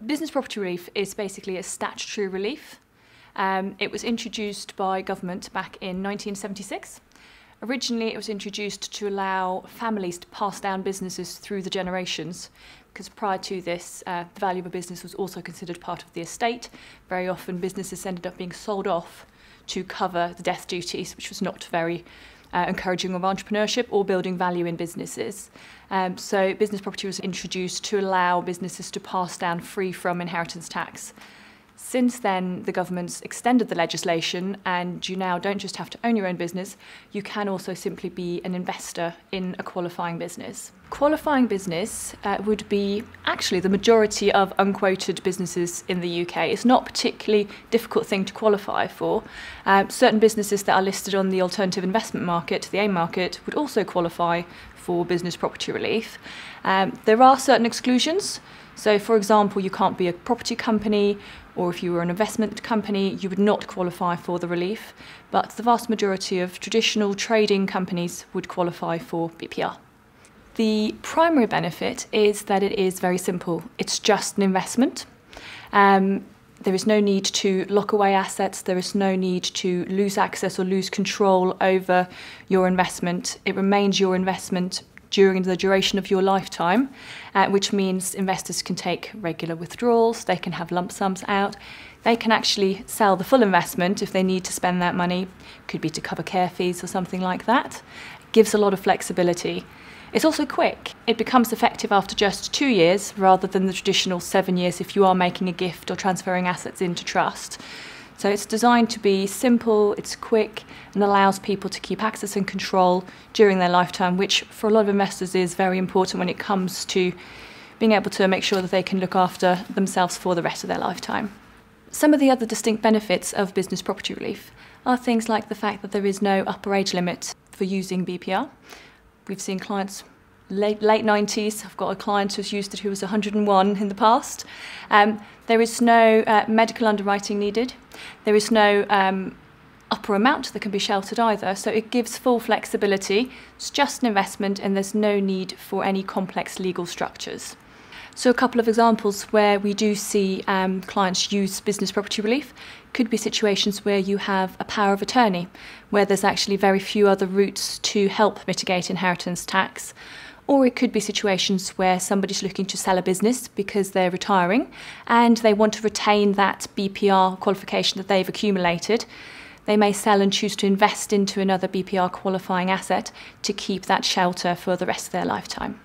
Business property relief is basically a statutory relief. It was introduced by government back in 1976. Originally, it was introduced to allow families to pass down businesses through the generations, because prior to this, the value of a business was also considered part of the estate. Very often, businesses ended up being sold off to cover the death duties, which was not very encouraging of entrepreneurship or building value in businesses. So business property was introduced to allow businesses to pass down free from inheritance tax. Since then, the government's extended the legislation, and you now don't just have to own your own business, you can also simply be an investor in a qualifying business. Qualifying business would be actually the majority of unquoted businesses in the UK. It's not a particularly difficult thing to qualify for. Certain businesses that are listed on the alternative investment market, the AIM market, would also qualify for business property relief. There are certain exclusions. So, for example, you can't be a property company, or if you were an investment company, you would not qualify for the relief. But the vast majority of traditional trading companies would qualify for BPR. The primary benefit is that it is very simple. It's just an investment. There is no need to lock away assets. There is no need to lose access or lose control over your investment. It remains your investment during the duration of your lifetime, which means investors can take regular withdrawals, they can have lump sums out, they can actually sell the full investment if they need to spend that money, could be to cover care fees or something like that. It gives a lot of flexibility. It's also quick. It becomes effective after just 2 years rather than the traditional 7 years if you are making a gift or transferring assets into trust. So it's designed to be simple, it's quick, and allows people to keep access and control during their lifetime, which for a lot of investors is very important when it comes to being able to make sure that they can look after themselves for the rest of their lifetime. Some of the other distinct benefits of business property relief are things like the fact that there is no upper age limit for using BPR. We've seen clients late 90s. I've got a client who's used it who was 101 in the past. There is no medical underwriting needed. There is no upper amount that can be sheltered either, so it gives full flexibility. It's just an investment and there's no need for any complex legal structures. So a couple of examples where we do see clients use business property relief could be situations where you have a power of attorney, where there's actually very few other routes to help mitigate inheritance tax. Or it could be situations where somebody's looking to sell a business because they're retiring and they want to retain that BPR qualification that they've accumulated. They may sell and choose to invest into another BPR qualifying asset to keep that shelter for the rest of their lifetime.